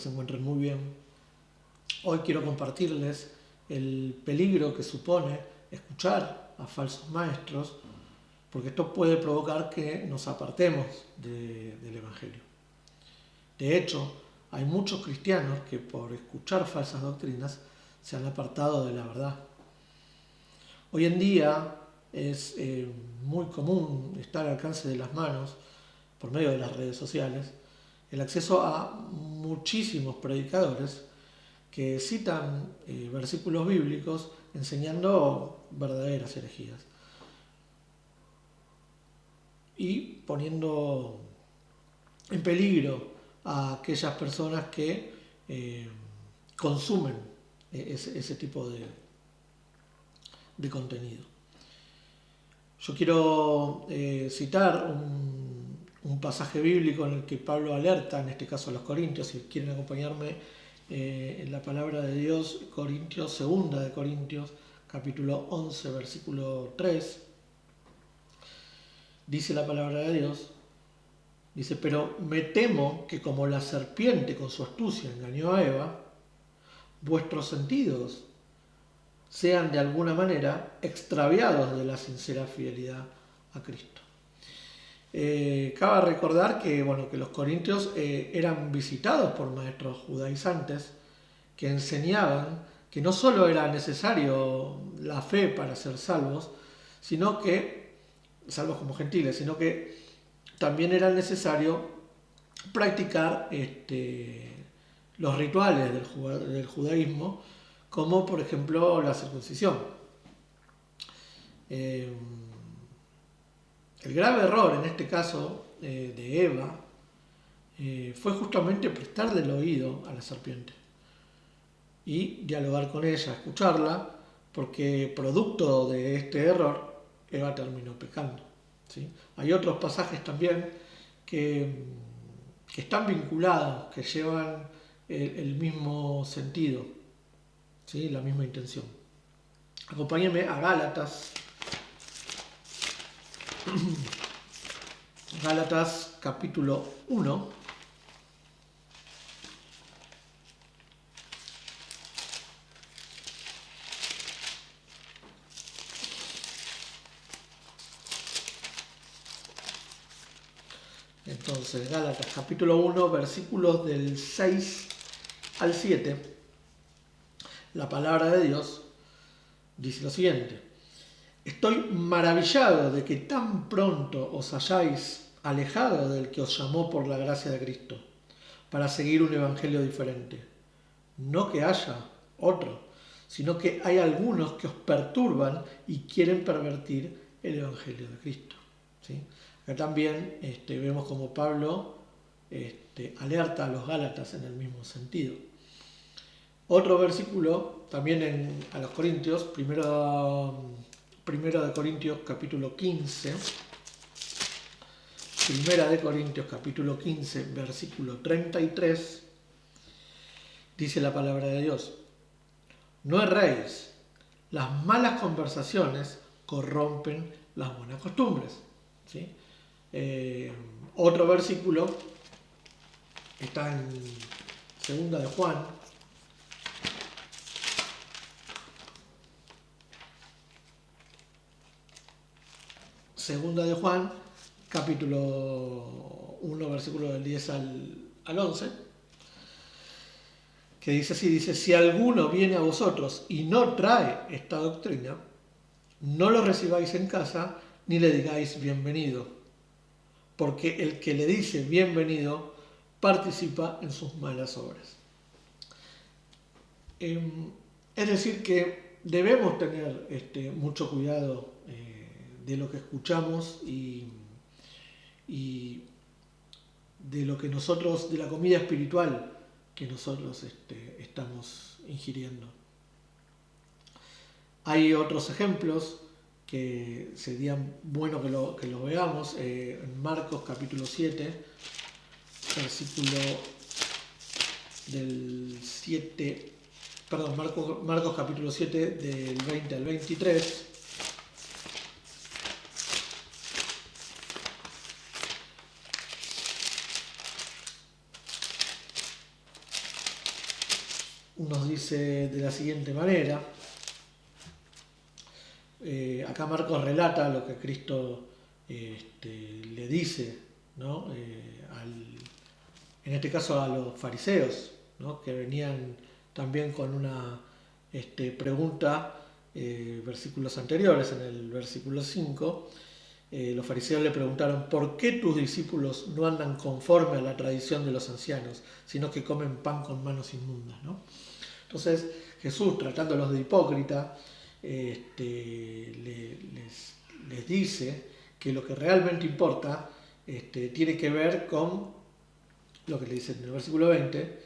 se encuentren muy bien. Hoy quiero compartirles el peligro que supone escuchar a falsos maestros, porque esto puede provocar que nos apartemos del Evangelio. De hecho, hay muchos cristianos que por escuchar falsas doctrinas se han apartado de la verdad. Hoy en día es muy común estar al alcance de las manos, por medio de las redes sociales, el acceso a muchísimos predicadores que citan versículos bíblicos enseñando verdaderas herejías y poniendo en peligro a aquellas personas que consumen ese tipo de contenido. Yo quiero citar un pasaje bíblico en el que Pablo alerta, en este caso a los corintios. Si quieren acompañarme en la palabra de Dios, segunda de Corintios, capítulo 11, versículo 3, dice la palabra de Dios, dice: pero me temo que como la serpiente con su astucia engañó a Eva, vuestros sentidos sean de alguna manera extraviados de la sincera fidelidad a Cristo. Cabe recordar que los corintios eran visitados por maestros judaizantes que enseñaban que no solo era necesario la fe para ser salvos, salvos como gentiles, sino que también era necesario practicar los rituales del judaísmo, como por ejemplo la circuncisión. El grave error en este caso de Eva fue justamente prestarle el oído a la serpiente y dialogar con ella, escucharla, porque producto de este error Eva terminó pecando, ¿sí? Hay otros pasajes también que están vinculados, que llevan el mismo sentido, ¿sí? La misma intención. Acompáñenme a Gálatas. Gálatas capítulo 1. Entonces, Gálatas capítulo 1, versículos del 6 al 7, la palabra de Dios dice lo siguiente: estoy maravillado de que tan pronto os hayáis alejado del que os llamó por la gracia de Cristo, para seguir un evangelio diferente. No que haya otro, sino que hay algunos que os perturban y quieren pervertir el evangelio de Cristo, ¿sí? Acá también vemos como Pablo alerta a los Gálatas en el mismo sentido. Otro versículo también a los Corintios, primero de Corintios capítulo 15, primera de Corintios capítulo 15, versículo 33, dice la palabra de Dios: no erréis, las malas conversaciones corrompen las buenas costumbres, ¿sí? Otro versículo está en segunda de Juan, capítulo 1, versículo del 10 al 11, que dice así, dice: si alguno viene a vosotros y no trae esta doctrina, no lo recibáis en casa ni le digáis bienvenido, porque el que le dice bienvenido participa en sus malas obras. Es decir, que debemos tener mucho cuidado de lo que escuchamos y de lo que de la comida espiritual que nosotros estamos ingiriendo. Hay otros ejemplos que serían bueno que lo veamos. En Marcos capítulo 7, versículo del 7, perdón, Marcos capítulo 7 del 20 al 23. nos dice de la siguiente manera. Acá Marcos relata lo que Cristo le dice, ¿no? En este caso a los fariseos, ¿no? Que venían también con una pregunta, versículos anteriores, en el versículo 5, los fariseos le preguntaron: ¿por qué tus discípulos no andan conforme a la tradición de los ancianos, sino que comen pan con manos inmundas, ¿no? Entonces Jesús, tratándolos de hipócrita, les dice que lo que realmente importa tiene que ver con lo que le dice en el versículo 20,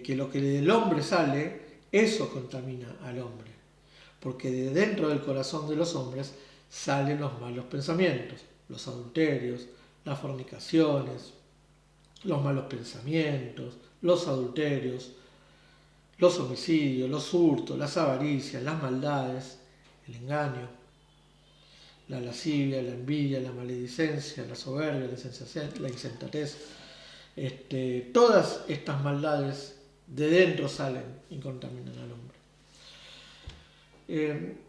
que lo que del hombre sale, eso contamina al hombre, porque de dentro del corazón de los hombres salen los malos pensamientos, los adulterios, las fornicaciones, los malos pensamientos, los adulterios, los homicidios, los hurtos, las avaricias, las maldades, el engaño, la lascivia, la envidia, la maledicencia, la soberbia, la insensatez. Todas estas maldades de dentro salen y contaminan al hombre.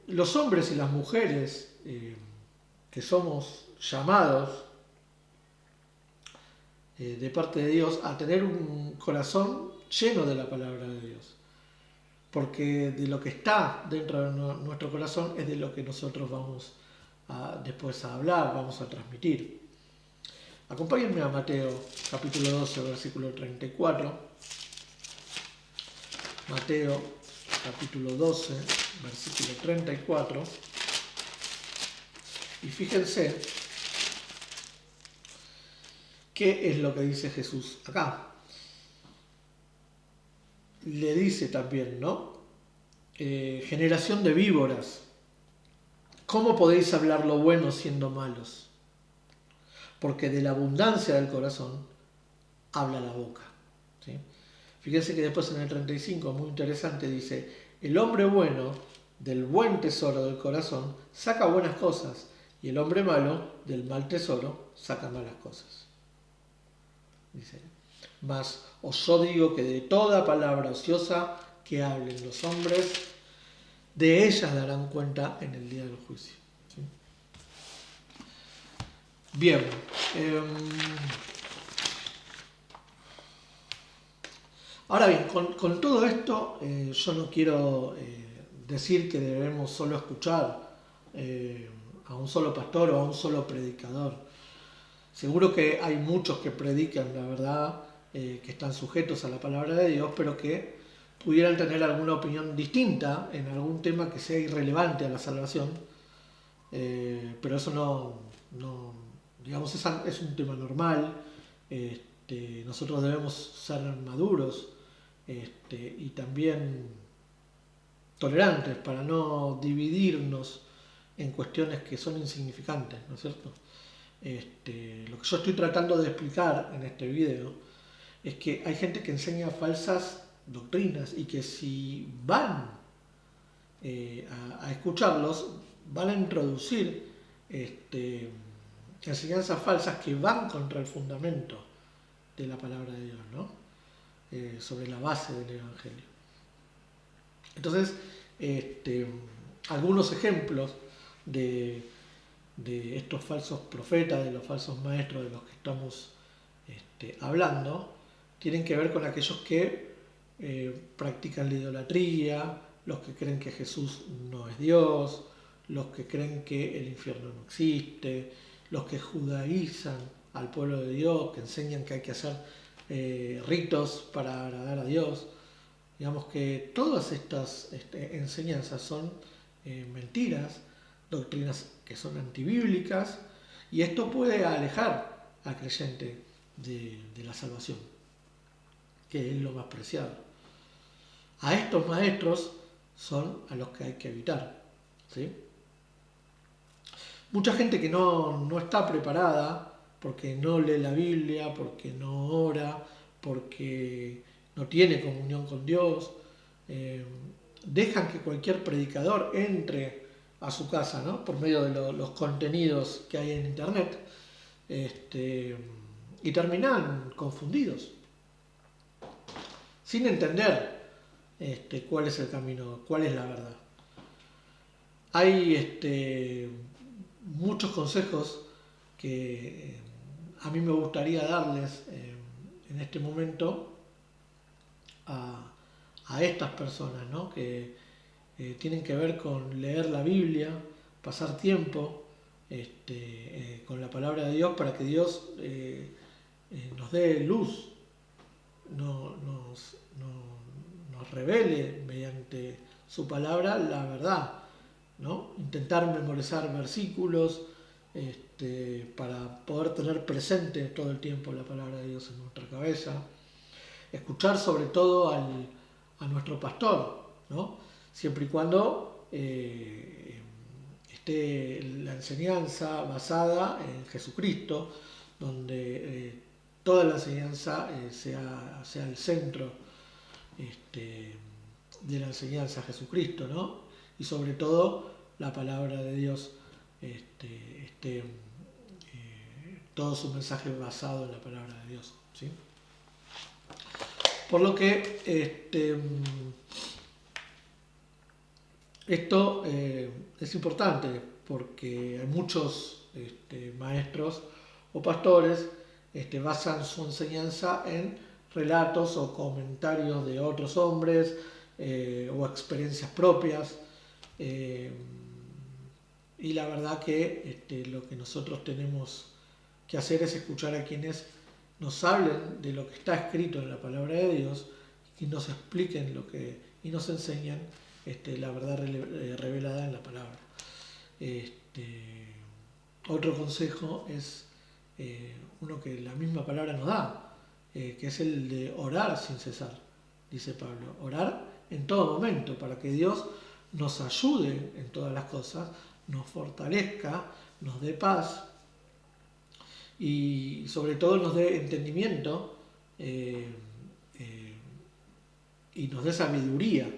Los hombres y las mujeres que somos llamados de parte de Dios a tener un corazón lleno de la palabra de Dios, porque de lo que está dentro de nuestro corazón es de lo que nosotros vamos después a hablar, vamos a transmitir. Acompáñenme a Mateo capítulo 12, versículo 34. Mateo capítulo 12, versículo 34. Y fíjense qué es lo que dice Jesús acá. Le dice también, ¿no? Generación de víboras, ¿cómo podéis hablar lo bueno siendo malos? Porque de la abundancia del corazón habla la boca, ¿sí? Fíjense que después en el 35, muy interesante, dice: el hombre bueno del buen tesoro del corazón saca buenas cosas, y el hombre malo del mal tesoro saca malas cosas. Dice: mas os yo digo que de toda palabra ociosa que hablen los hombres, de ellas darán cuenta en el día del juicio, ¿sí? Bien. Ahora bien, con todo esto, yo no quiero decir que debemos solo escuchar a un solo pastor o a un solo predicador. Seguro que hay muchos que predican la verdad, que están sujetos a la palabra de Dios, pero que pudieran tener alguna opinión distinta en algún tema que sea irrelevante a la salvación, pero eso no digamos, es un tema normal. Nosotros debemos ser maduros y también tolerantes para no dividirnos en cuestiones que son insignificantes, ¿no es cierto? Lo que yo estoy tratando de explicar en este video es que hay gente que enseña falsas doctrinas y que si van a escucharlos, van a introducir enseñanzas falsas que van contra el fundamento de la palabra de Dios, ¿no? Sobre la base del Evangelio. Entonces, algunos ejemplos de estos falsos profetas, de los falsos maestros de los que estamos hablando, tienen que ver con aquellos que practican la idolatría, los que creen que Jesús no es Dios, los que creen que el infierno no existe, los que judaizan al pueblo de Dios, que enseñan que hay que hacer ritos para agradar a Dios. Digamos que todas estas enseñanzas son mentiras, doctrinas que son antibíblicas, y esto puede alejar al creyente de la salvación, que es lo más preciado. A estos maestros son a los que hay que evitar, ¿sí? Mucha gente que no está preparada, porque no lee la Biblia, porque no ora, porque no tiene comunión con Dios, dejan que cualquier predicador entre a su casa, ¿no? Por medio de los contenidos que hay en internet, y terminan confundidos, sin entender cuál es el camino, cuál es la verdad. Hay muchos consejos que a mí me gustaría darles en este momento a estas personas, ¿no? Que tienen que ver con leer la Biblia, pasar tiempo con la palabra de Dios para que Dios nos dé luz, nos revele mediante su palabra la verdad, ¿no? Intentar memorizar versículos para poder tener presente todo el tiempo la palabra de Dios en nuestra cabeza. Escuchar sobre todo a nuestro pastor, ¿no? Siempre y cuando esté la enseñanza basada en Jesucristo, donde toda la enseñanza sea el centro de la enseñanza a Jesucristo, ¿no? Y sobre todo la palabra de Dios, todo su mensaje basado en la palabra de Dios, ¿sí? Por lo que esto es importante porque hay muchos maestros o pastores basan su enseñanza en relatos o comentarios de otros hombres o experiencias propias, y la verdad que lo que nosotros tenemos que hacer es escuchar a quienes nos hablen de lo que está escrito en la palabra de Dios y nos expliquen y nos enseñan la verdad revelada en la palabra. Otro consejo es uno que la misma palabra nos da, que es el de orar sin cesar, dice Pablo. Orar en todo momento para que Dios nos ayude en todas las cosas, nos fortalezca, nos dé paz y sobre todo nos dé entendimiento y nos dé sabiduría,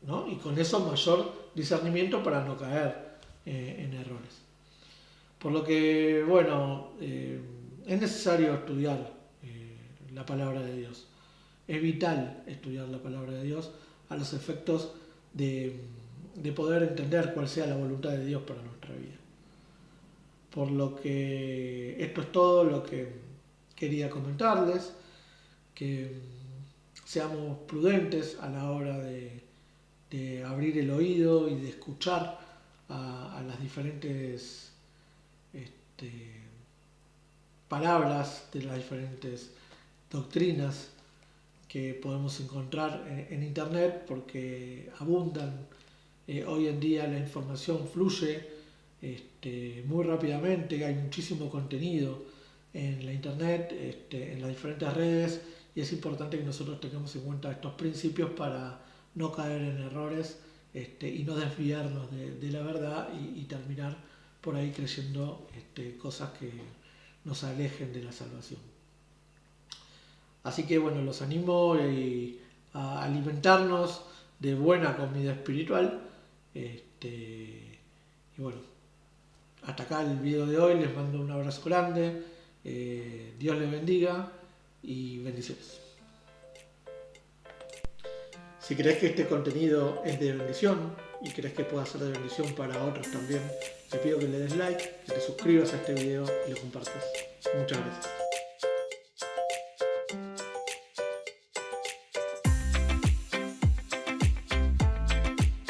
¿no? Y con eso mayor discernimiento para no caer en errores. Por lo que, bueno, es necesario estudiar la palabra de Dios. Es vital estudiar la palabra de Dios a los efectos de poder entender cuál sea la voluntad de Dios para nuestra vida. Por lo que esto es todo lo que quería comentarles, que seamos prudentes a la hora de abrir el oído y de escuchar a las diferentes palabras de las diferentes doctrinas que podemos encontrar en internet, porque abundan. Hoy en día la información fluye muy rápidamente, hay muchísimo contenido en la internet, en las diferentes redes, y es importante que nosotros tengamos en cuenta estos principios para no caer en errores y no desviarnos de la verdad y terminar por ahí creyendo cosas que nos alejen de la salvación. Así que bueno, los animo a alimentarnos de buena comida espiritual. Y bueno, hasta acá el video de hoy. Les mando un abrazo grande. Dios les bendiga y bendiciones. Si crees que este contenido es de bendición y crees que pueda ser de bendición para otros también, te pido que le des like, que te suscribas a este video y lo compartas. Muchas gracias.